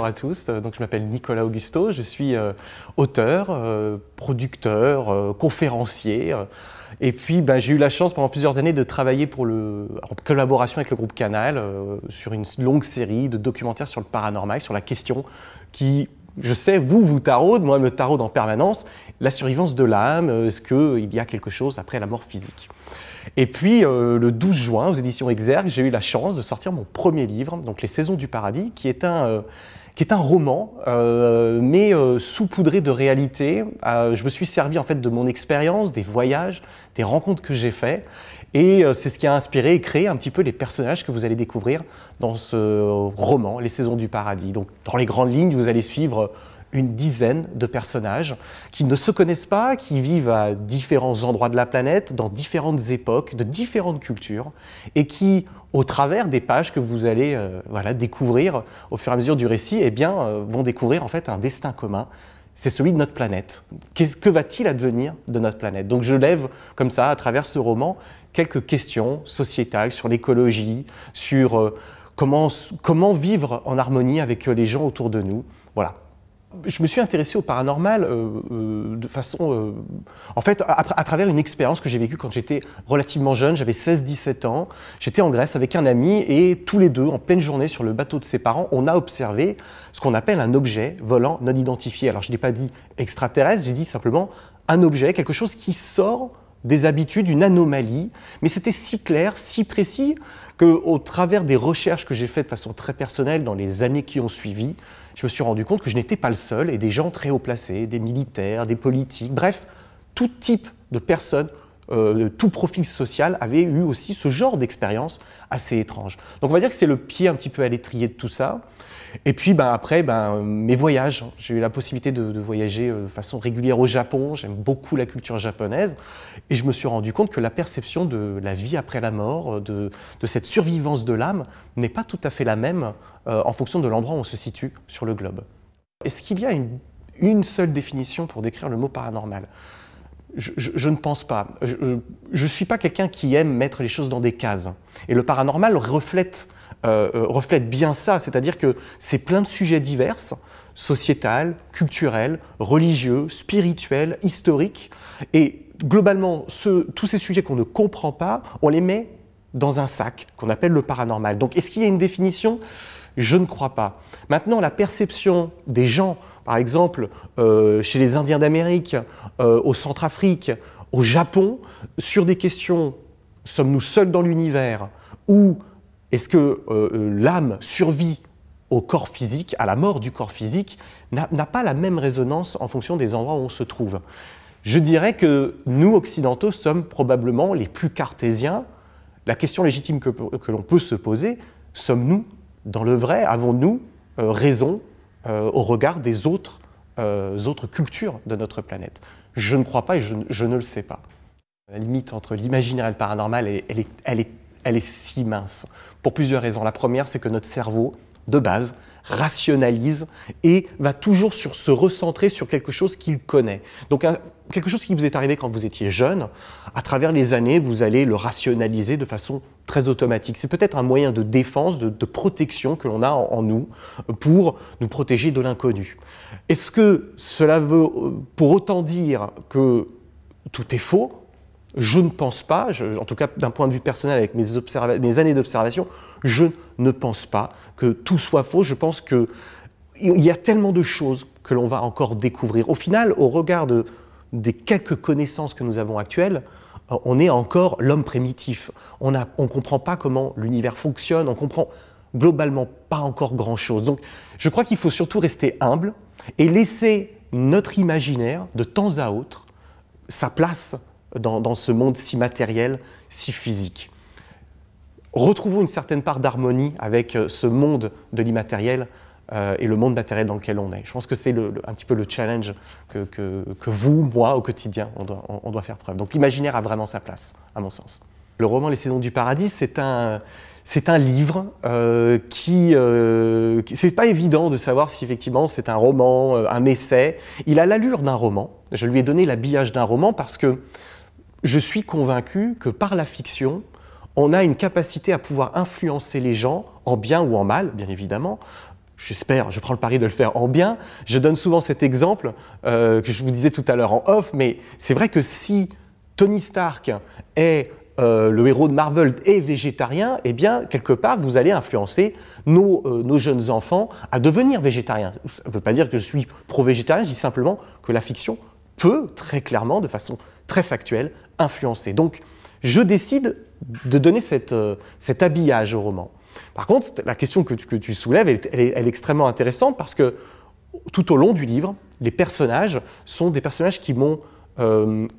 bonjour à tous. Donc, je m'appelle Nicolas Augusto, je suis auteur, producteur, conférencier. Et puis, j'ai eu la chance pendant plusieurs années de travailler en collaboration avec le groupe Canal sur une longue série de documentaires sur le paranormal, sur la question qui, je sais, vous taraude, moi me taraude en permanence, la survivance de l'âme, est-ce qu'il y a quelque chose après la mort physique ? Et puis, le 12 juin, aux éditions Exergue, j'ai eu la chance de sortir mon premier livre, donc Les Saisons du Paradis, qui est un roman, mais saupoudré de réalité. Je me suis servi en fait de mon expérience, des voyages, des rencontres que j'ai faites, et c'est ce qui a inspiré et créé un petit peu les personnages que vous allez découvrir dans ce roman, Les Saisons du Paradis. Donc, dans les grandes lignes, vous allez suivre une dizaine de personnages qui ne se connaissent pas, qui vivent à différents endroits de la planète, dans différentes époques, de différentes cultures, et qui, au travers des pages que vous allez découvrir au fur et à mesure du récit, vont découvrir en fait un destin commun. C'est celui de notre planète. Que va-t-il advenir de notre planète? Donc je lève comme ça, à travers ce roman, quelques questions sociétales sur l'écologie, sur comment vivre en harmonie avec les gens autour de nous. Voilà. Je me suis intéressé au paranormal de façon... en fait, à travers une expérience que j'ai vécue quand j'étais relativement jeune, j'avais 16-17 ans. J'étais en Grèce avec un ami et tous les deux, en pleine journée, sur le bateau de ses parents, on a observé ce qu'on appelle un objet volant non identifié. Alors, je n'ai pas dit extraterrestre, j'ai dit simplement un objet, quelque chose qui sort des habitudes, une anomalie. Mais c'était si clair, si précis, qu'au travers des recherches que j'ai faites de façon très personnelle dans les années qui ont suivi, je me suis rendu compte que je n'étais pas le seul et des gens très haut placés, des militaires, des politiques, bref, tout type de personnes, tout profil social avait eu aussi ce genre d'expérience assez étrange. Donc on va dire que c'est le pied un petit peu à l'étrier de tout ça. Et puis après, mes voyages. J'ai eu la possibilité de voyager de façon régulière au Japon. J'aime beaucoup la culture japonaise. Et je me suis rendu compte que la perception de la vie après la mort, de cette survivance de l'âme, n'est pas tout à fait la même en fonction de l'endroit où on se situe sur le globe. Est-ce qu'il y a une seule définition pour décrire le mot paranormal ? Je ne pense pas. Je ne suis pas quelqu'un qui aime mettre les choses dans des cases. Et le paranormal reflète bien ça, c'est-à-dire que c'est plein de sujets divers, sociétal, culturel, religieux, spirituel, historique, et globalement, tous ces sujets qu'on ne comprend pas, on les met dans un sac qu'on appelle le paranormal. Donc, est-ce qu'il y a une définition ? Je ne crois pas. Maintenant, la perception des gens, par exemple, chez les Indiens d'Amérique, au Centrafrique, au Japon, sur des questions, sommes-nous seuls dans l'univers, ou est-ce que l'âme survit au corps physique, à la mort du corps physique, n'a pas la même résonance en fonction des endroits où on se trouve. Je dirais que nous, occidentaux, sommes probablement les plus cartésiens. La question légitime que l'on peut se poser, sommes-nous dans le vrai? Avons-nous raison au regard des autres cultures de notre planète? Je ne crois pas et je ne le sais pas. La limite entre l'imaginaire et le paranormal, elle est si mince, pour plusieurs raisons. La première, c'est que notre cerveau, de base, rationalise et va toujours se recentrer sur quelque chose qu'il connaît. Donc, quelque chose qui vous est arrivé quand vous étiez jeune, à travers les années, vous allez le rationaliser de façon très automatique. C'est peut-être un moyen de défense, de protection que l'on a en nous pour nous protéger de l'inconnu. Est-ce que cela veut pour autant dire que tout est faux ? Je ne pense pas, en tout cas d'un point de vue personnel avec mes années d'observation, je ne pense pas que tout soit faux. Je pense qu'il y a tellement de choses que l'on va encore découvrir. Au final, au regard des quelques connaissances que nous avons actuelles, on est encore l'homme primitif. On ne comprend pas comment l'univers fonctionne, on ne comprend globalement pas encore grand-chose. Donc je crois qu'il faut surtout rester humble et laisser notre imaginaire, de temps à autre, sa place dans ce monde si matériel, si physique. Retrouvons une certaine part d'harmonie avec ce monde de l'immatériel et le monde matériel dans lequel on est. Je pense que c'est un petit peu le challenge que vous, moi, au quotidien, on doit faire preuve. Donc l'imaginaire a vraiment sa place, à mon sens. Le roman Les Saisons du Paradis, c'est un livre c'est pas évident de savoir si effectivement c'est un roman, un essai. Il a l'allure d'un roman. Je lui ai donné l'habillage d'un roman parce que je suis convaincu que par la fiction, on a une capacité à pouvoir influencer les gens, en bien ou en mal, bien évidemment, j'espère, je prends le pari de le faire en bien. Je donne souvent cet exemple que je vous disais tout à l'heure en off, mais c'est vrai que si Tony Stark est le héros de Marvel est végétarien, eh bien, quelque part, vous allez influencer nos jeunes enfants à devenir végétariens. Ça ne veut pas dire que je suis pro-végétarien, je dis simplement que la fiction peut très clairement, de façon très factuelle, influencer. Donc, je décide de donner cet habillage au roman. Par contre, la question que tu soulèves, elle est extrêmement intéressante parce que tout au long du livre, les personnages sont des personnages qui m'ont...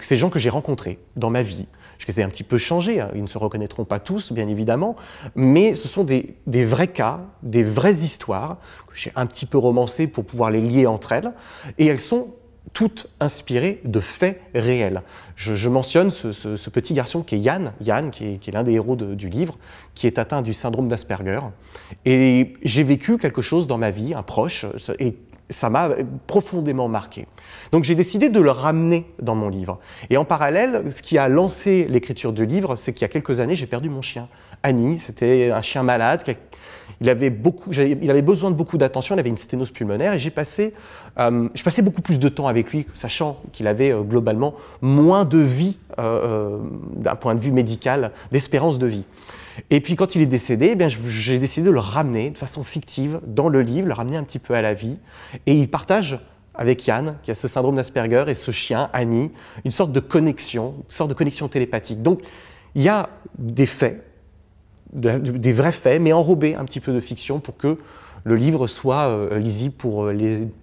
ces gens que j'ai rencontrés dans ma vie. Je les ai un petit peu changés, hein. Ils ne se reconnaîtront pas tous, bien évidemment, mais ce sont des vrais cas, des vraies histoires que j'ai un petit peu romancées pour pouvoir les lier entre elles, et elles sont toutes inspirées de faits réels. Je mentionne ce petit garçon qui est Yann qui est l'un des héros du livre, qui est atteint du syndrome d'Asperger, et j'ai vécu quelque chose dans ma vie, un proche, et ça m'a profondément marqué. Donc j'ai décidé de le ramener dans mon livre. Et en parallèle, ce qui a lancé l'écriture du livre, c'est qu'il y a quelques années, j'ai perdu mon chien. Annie, c'était un chien malade. Il avait besoin de beaucoup d'attention, il avait une sténose pulmonaire et je passais beaucoup plus de temps avec lui, sachant qu'il avait globalement moins de vie d'un point de vue médical, d'espérance de vie. Et puis quand il est décédé, eh bien, j'ai décidé de le ramener de façon fictive dans le livre, le ramener un petit peu à la vie. Et il partage avec Yann, qui a ce syndrome d'Asperger, et ce chien, Annie, une sorte de connexion télépathique. Donc il y a des faits, des vrais faits, mais enrobés un petit peu de fiction pour que le livre soit lisible pour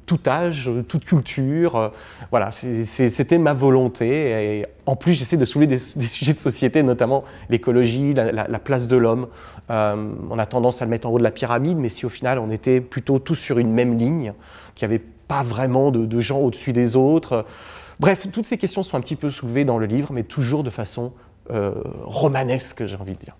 tout âge, toute culture. Voilà, c'était ma volonté. Et en plus, j'essaie de soulever des sujets de société, notamment l'écologie, la place de l'homme. On a tendance à le mettre en haut de la pyramide, mais si au final, on était plutôt tous sur une même ligne, qu'il n'y avait pas vraiment de gens au-dessus des autres. Bref, toutes ces questions sont un petit peu soulevées dans le livre, mais toujours de façon romanesque, j'ai envie de dire.